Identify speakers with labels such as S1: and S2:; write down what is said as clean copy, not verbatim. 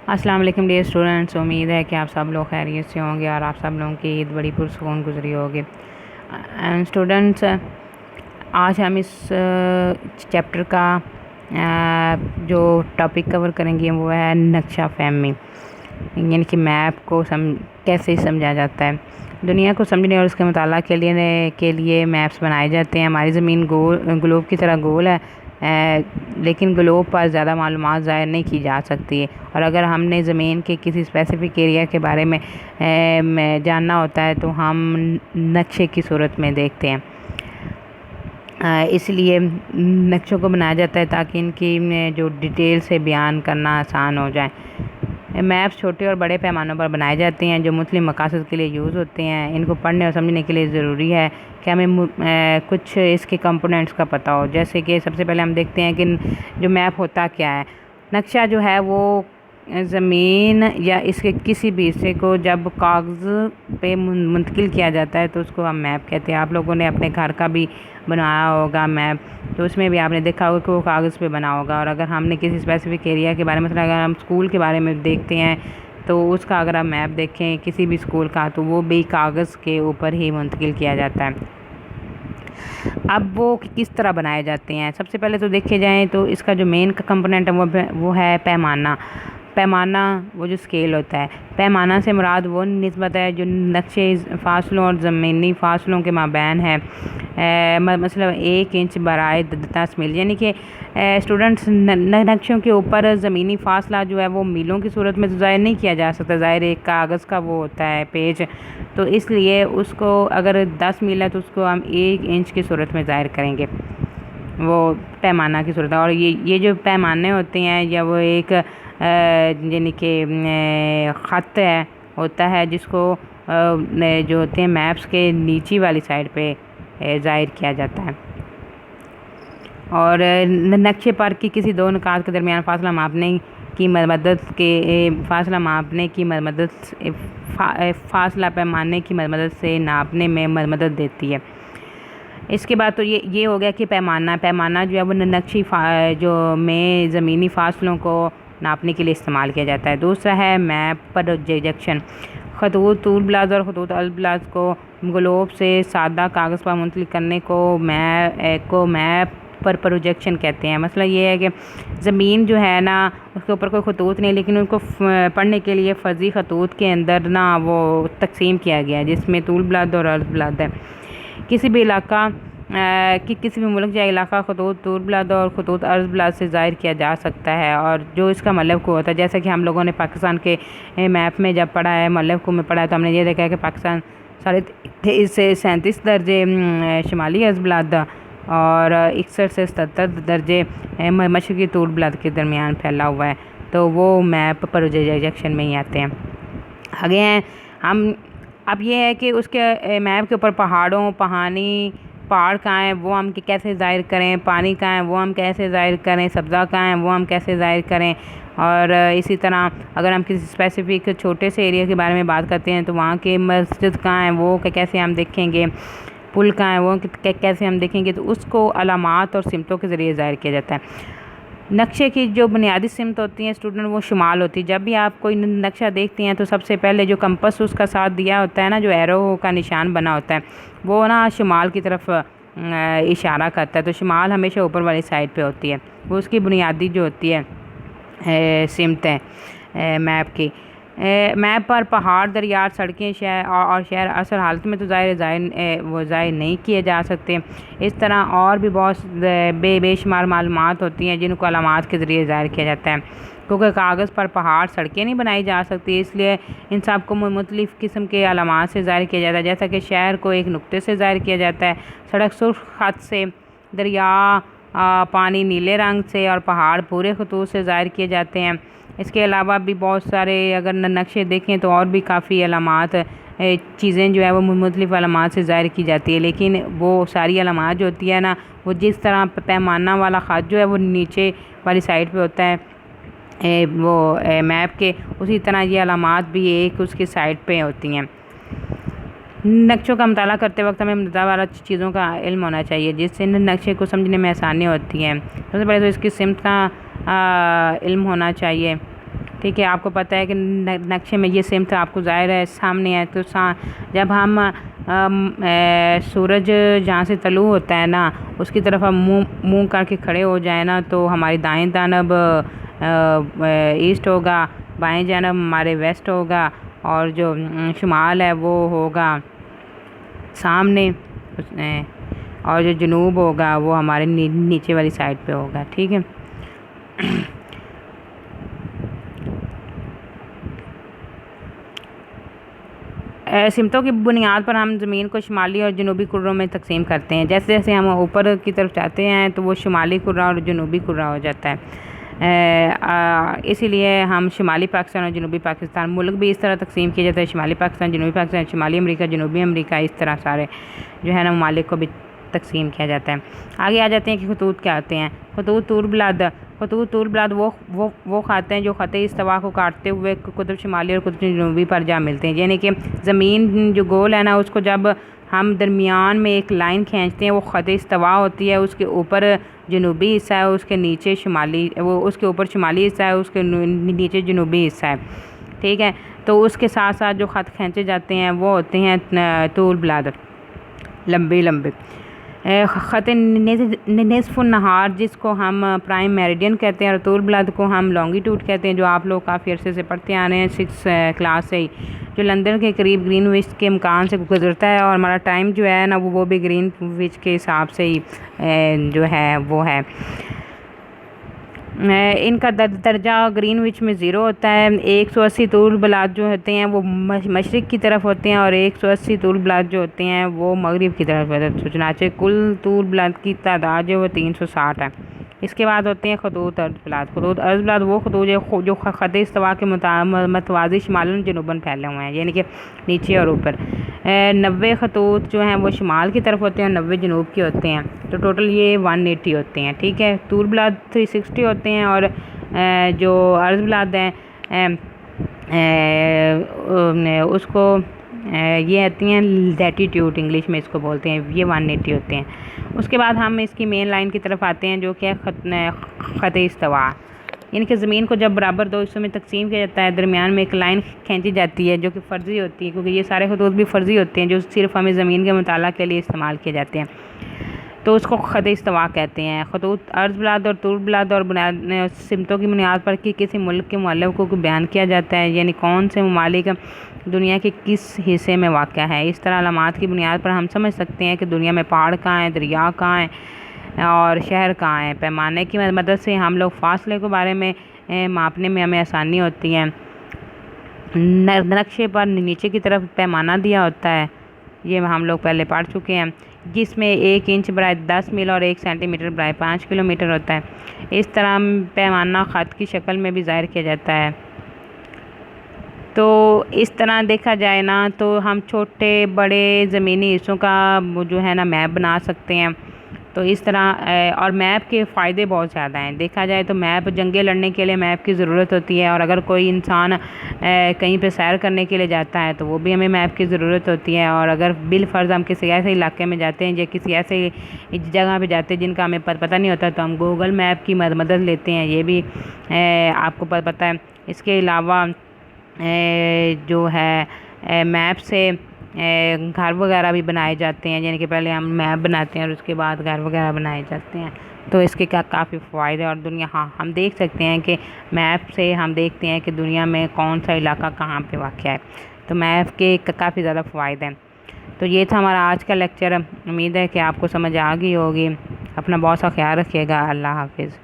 S1: السلام علیکم dear students, امید ہے کہ آپ سب لوگ خیریت سے ہوں گے اور آپ سب لوگوں کی عید بڑی پرسکون گزری ہوگی۔ اسٹوڈنٹس، آج ہم اس چیپٹر کا جو ٹاپک کور کریں گے وہ ہے نقشہ فہمی، یعنی کہ میپ کو کیسے سمجھا جاتا ہے۔ دنیا کو سمجھنے اور اس کے مطالعہ کے لیے میپس بنائے جاتے ہیں۔ ہماری زمین گلوب کی طرح گول ہے، لیکن گلوب پر زیادہ معلومات ظاہر نہیں کی جا سکتی، اور اگر ہم نے زمین کے کسی اسپیسیفک ایریا کے بارے میں جاننا ہوتا ہے تو ہم نقشے کی صورت میں دیکھتے ہیں۔ اس لیے نقشوں کو بنایا جاتا ہے تاکہ ان کی جو ڈیٹیل سے بیان کرنا آسان ہو جائے۔ میپس چھوٹے اور بڑے پیمانوں پر بنائے جاتے ہیں جو مختلف مقاصد کے لیے یوز ہوتے ہیں۔ ان کو پڑھنے اور سمجھنے کے لیے ضروری ہے کہ ہمیں کچھ اس کے کمپوننٹس کا پتہ ہو، جیسے کہ سب سے پہلے ہم دیکھتے ہیں کہ جو میپ ہوتا کیا ہے۔ نقشہ جو ہے وہ زمین یا اس کے کسی بھی حصے کو جب کاغذ پہ منتقل کیا جاتا ہے تو اس کو ہم میپ کہتے ہیں۔ آپ لوگوں نے اپنے گھر کا بھی بنایا ہوگا میپ، تو اس میں بھی آپ نے دیکھا ہوگا کہ وہ کاغذ پہ بنا ہوگا، اور اگر ہم نے کسی اسپیسیفک ایریا کے بارے میں، مثلا اگر ہم اسکول کے بارے میں دیکھتے ہیں تو اس کا اگر ہم میپ دیکھیں کسی بھی اسکول کا تو وہ بھی کاغذ کے اوپر ہی منتقل کیا جاتا ہے۔ اب وہ کس طرح بنائے جاتے ہیں؟ سب سے پہلے تو دیکھے جائیں تو اس کا جو مین کمپوننٹ ہے وہ ہے پیمانہ۔ پیمانہ وہ جو اسکیل ہوتا ہے، پیمانہ سے مراد وہ نسبت ہے جو نقشے فاصلوں اور زمینی فاصلوں کے مابین ہے، مثلا 1 انچ برائے 10 میل، یعنی کہ اسٹوڈنٹس نقشوں کے اوپر زمینی فاصلہ جو ہے وہ میلوں کی صورت میں ظاہر نہیں کیا جا سکتا، ظاہر ایک کاغذ کا وہ ہوتا ہے پیج، تو اس لیے اس کو اگر 10 میل ہے تو اس کو ہم 1 انچ کی صورت میں ظاہر کریں گے، وہ پیمانہ کی صورت ہے۔ اور یہ جو پیمانے ہوتے ہیں یا وہ ایک یعنی کہ خط ہوتا ہے جس کو جو ہوتے ہیں میپس کے نیچی والی سائڈ پہ ظاہر کیا جاتا ہے، اور نقشے پر کسی دو نقاط کے درمیان فاصلہ ماپنے کی فاصلہ پیمانے کی مدد سے ناپنے میں مدد دیتی ہے۔ اس کے بعد تو یہ ہو گیا کہ پیمانہ جو ہے وہ نقشی جو میں زمینی فاصلوں کو ناپنے کے لیے استعمال کیا جاتا ہے۔ دوسرا ہے میپ پروجیکشن۔ خطوط طول بلاز اور خطوط البلاز کو گلوب سے سادہ کاغذ پر منتقل کرنے کو میپ پر پروجیکشن کہتے ہیں۔ مسئلہ یہ ہے کہ زمین جو ہے نا اس کے اوپر کوئی خطوط نہیں، لیکن ان کو پڑھنے کے لیے فرضی خطوط کے اندر نا وہ تقسیم کیا گیا ہے جس میں طول بلاد اور عرض بلاد ہے۔ کسی بھی علاقہ کسی بھی ملک یا علاقہ خطوط طول بلاد اور خطوط عرض بلاد سے ظاہر کیا جا سکتا ہے، اور جو اس کا مطلب کو ہوتا ہے، جیسا کہ ہم لوگوں نے پاکستان کے میپ میں جب پڑھا ہے، مطلب کو میں پڑھا ہے، تو ہم نے یہ دیکھا ہے کہ پاکستان 23.5 سے 37 درجے شمالی عرض بلاد اور 61 سے 77 درجے مشرقی طول بلاد کے درمیان پھیلا ہوا ہے، تو وہ میپ پروجیکشن میں ہی آتے ہیں۔ آگے ہیں ہم، اب یہ ہے کہ اس کے میپ کے اوپر پہاڑ کہاں ہیں وہ ہم کیسے ظاہر کریں، پانی کہاں ہے وہ ہم کیسے ظاہر کریں، سبزہ کہاں ہے وہ ہم کیسے ظاہر کریں، اور اسی طرح اگر ہم کسی اسپیسیفک چھوٹے سے ایریا کے بارے میں بات کرتے ہیں تو وہاں کے مسجد کہاں ہیں وہ کیسے ہم دیکھیں گے، پل کہاں ہے وہ کیسے ہم دیکھیں گے، تو اس کو علامات اور سمتوں کے ذریعے ظاہر کیا جاتا ہے۔ نقشے کی جو بنیادی سمت ہوتی ہیں اسٹوڈنٹ وہ شمال ہوتی ہے۔ جب بھی آپ کوئی نقشہ دیکھتے ہیں تو سب سے پہلے جو کمپس اس کا ساتھ دیا ہوتا ہے نا، جو ایرو کا نشان بنا ہوتا ہے وہ نا شمال کی طرف اشارہ کرتا ہے، تو شمال ہمیشہ اوپر والی سائڈ پہ ہوتی ہے، وہ اس کی بنیادی جو ہوتی ہے سمت ہے میپ کی۔ میپ پر پہاڑ، دریا، سڑکیں شہر اصل حالت میں تو ظاہر نہیں کیے جا سکتے۔ اس طرح اور بھی بہت بے شمار معلومات ہوتی ہیں جن کو علامات کے ذریعے ظاہر کیا جاتا ہے، کیونکہ کاغذ پر پہاڑ، سڑکیں نہیں بنائی جا سکتی، اس لیے ان سب کو مختلف قسم کے علامات سے ظاہر کیا جاتا ہے، جیسا کہ شہر کو ایک نقطے سے ظاہر کیا جاتا ہے، سڑک سرخ خط سے، دریا پانی نیلے رنگ سے، اور پہاڑ پورے خطوط سے ظاہر کیے جاتے ہیں۔ اس کے علاوہ بھی بہت سارے اگر نقشے دیکھیں تو اور بھی کافی علامات چیزیں جو ہے وہ مختلف علامات سے ظاہر کی جاتی ہے، لیکن وہ ساری علامات جو ہوتی ہے نا وہ جس طرح پیمانہ والا خط جو ہے وہ نیچے والی سائڈ پہ ہوتا ہے وہ میپ کے، اسی طرح یہ علامات بھی ایک اس کی سائڈ پہ ہوتی ہیں۔ نقشوں کا مطالعہ کرتے وقت ہمیں متعدد چیزوں کا علم ہونا چاہیے جس سے نقشے کو سمجھنے میں آسانی ہوتی ہے۔ سب سے پہلے تو اس کی سمت کا علم ہونا چاہیے، ٹھیک ہے، آپ کو پتہ ہے کہ نقشے میں یہ سمت آپ کو ظاہر ہے سامنے ہے، تو جب ہم سورج جہاں سے طلوع ہوتا ہے نا اس کی طرف ہم منہ کر کے کھڑے ہو جائیں نا تو ہماری دائیں جانب ایسٹ ہوگا، بائیں جانب ہمارے ویسٹ ہوگا، اور جو شمال ہے وہ ہوگا سامنے، اور جو جنوب ہوگا وہ ہمارے نیچے والی سائڈ پہ ہوگا، ٹھیک ہے۔ سمتوں کی بنیاد پر ہم زمین کو شمالی اور جنوبی کروں میں تقسیم کرتے ہیں۔ جیسے جیسے ہم اوپر کی طرف جاتے ہیں تو وہ شمالی کرہ اور جنوبی کرہ ہو جاتا ہے۔ اسی لیے ہم شمالی پاکستان اور جنوبی پاکستان ملک بھی اس طرح تقسیم کیا جاتا ہے، شمالی پاکستان، جنوبی پاکستان، شمالی امریکہ، جنوبی امریکہ، اس طرح سارے جو ہے نا ممالک کو بھی تقسیم کیا جاتا ہے۔ آگے آ جاتے ہیں کہ خطوط کیا ہوتے ہیں۔ خطوط طول بلاد، خطوط طول بلاد وہ خطے ہیں جو خط استوا کو کاٹتے ہوئے قطب شمالی اور قطب جنوبی پر جا ملتے ہیں، یعنی کہ زمین جو گول ہے نا اس کو جب ہم درمیان میں ایک لائن کھینچتے ہیں وہ خط استوا ہوتی ہے، اس کے اوپر جنوبی حصہ ہے، اس کے نیچے شمالی، وہ اس کے اوپر شمالی حصہ ہے، اس کے نیچے جنوبی حصہ ہے، ٹھیک ہے۔ تو اس کے ساتھ ساتھ جو خط کھینچے جاتے ہیں وہ ہوتے ہیں طول بلاد، لمبے لمبے خط نصف النہار جس کو ہم پرائم میریڈین کہتے ہیں، اور طول بلاد کو ہم لانگیٹیوڈ کہتے ہیں، جو آپ لوگ کافی عرصے سے پڑھتے آ رہے ہیں 6 کلاس سے ہی، جو لندن کے قریب گرین وچ کے مکان سے گزرتا ہے، اور ہمارا ٹائم جو ہے نا وہ بھی گرین وچ کے حساب سے ہی جو ہے وہ ہے۔ ان کا درجہ گرین وچ میں 0 ہوتا ہے۔ 180 طول بلاد جو ہوتے ہیں وہ مشرق کی طرف ہوتے ہیں، اور 180 طول بلاد جو ہوتے ہیں وہ مغرب کی طرف ہوتے ہیں، چنانچہ کل طول بلاد کی تعداد جو وہ 360 ہے۔ اس کے بعد ہوتے ہیں خطوط عرض بلاد۔ خطوط عرض بلاد وہ خطوط جو خط استوا کے متوازی شمالاً جنوباً پھیلے ہوئے ہیں، یعنی کہ نیچے اور اوپر۔ 90 خطوط جو ہیں وہ شمال کی طرف ہوتے ہیں، اور 90 جنوب کے ہوتے ہیں، تو ٹوٹل یہ 180 ہوتے ہیں، ٹھیک ہے۔ طول بلاد 360 ہوتے ہیں، اور جو عرض بلاد ہیں اس کو یہ آتی ہیں لیٹیٹیوڈ، انگلش میں اس کو بولتے ہیں، یہ 180 ہوتے ہیں۔ اس کے بعد ہم اس کی مین لائن کی طرف آتے ہیں جو کہ خط استوا، یعنی کہ زمین کو جب برابر 2 حصوں میں تقسیم کیا جاتا ہے، درمیان میں ایک لائن کھینچی جاتی ہے جو کہ فرضی ہوتی ہے، کیونکہ یہ سارے خطوط بھی فرضی ہوتے ہیں جو صرف ہمیں زمین کے مطالعہ کے لیے استعمال کیے جاتے ہیں، تو اس کو خط استوا کہتے ہیں۔ خطوط عرض بلاد اور طول بلاد اور سمتوں کی بنیاد پر کسی ملک کے مؤلف کو بیان کیا جاتا ہے، یعنی کون سے ممالک دنیا کے کس حصے میں واقع ہے۔ اس طرح علامات کی بنیاد پر ہم سمجھ سکتے ہیں کہ دنیا میں پہاڑ کہاں ہیں، دریا کہاں ہیں، اور شہر کہاں ہیں۔ پیمانے کی مدد سے ہم لوگ فاصلے کے بارے میں ماپنے میں ہمیں آسانی ہوتی ہے۔ نقشے پر نیچے کی طرف پیمانہ دیا ہوتا ہے، یہ ہم لوگ پہلے پڑھ چکے ہیں، جس میں 1 انچ برائے 10 میل اور 1 سینٹی میٹر برائے 5 کلومیٹر ہوتا ہے۔ اس طرح پیمانہ خط کی شکل میں بھی ظاہر کیا جاتا ہے۔ تو اس طرح دیکھا جائے نا تو ہم چھوٹے بڑے زمینی حصوں کا جو ہے نا میپ بنا سکتے ہیں۔ تو اس طرح اور میپ کے فائدے بہت زیادہ ہیں، دیکھا جائے تو میپ جنگیں لڑنے کے لیے میپ کی ضرورت ہوتی ہے، اور اگر کوئی انسان کہیں پہ سیر کرنے کے لیے جاتا ہے تو وہ بھی ہمیں میپ کی ضرورت ہوتی ہے، اور اگر بالفرض ہم کسی ایسے علاقے میں جاتے ہیں یا کسی ایسے جگہ پہ جاتے ہیں جن کا ہمیں پتہ نہیں ہوتا تو ہم گوگل میپ کی مدد لیتے ہیں، یہ بھی آپ کو پتہ ہے۔ اس کے علاوہ جو ہے میپ سے گھر وغیرہ بھی بنائے جاتے ہیں، یعنی کہ پہلے ہم میپ بناتے ہیں اور اس کے بعد گھر وغیرہ بنائے جاتے ہیں، تو اس کے کافی فوائد ہیں۔ اور دنیا ہم دیکھ سکتے ہیں کہ میپ سے ہم دیکھتے ہیں کہ دنیا میں کون سا علاقہ کہاں پہ واقع ہے، تو میپ کے کافی زیادہ فوائد ہیں۔ تو یہ تھا ہمارا آج کا لیکچر، امید ہے کہ آپ کو سمجھ آ گئی ہوگی۔ اپنا بہت سا خیال رکھیے گا، اللہ حافظ۔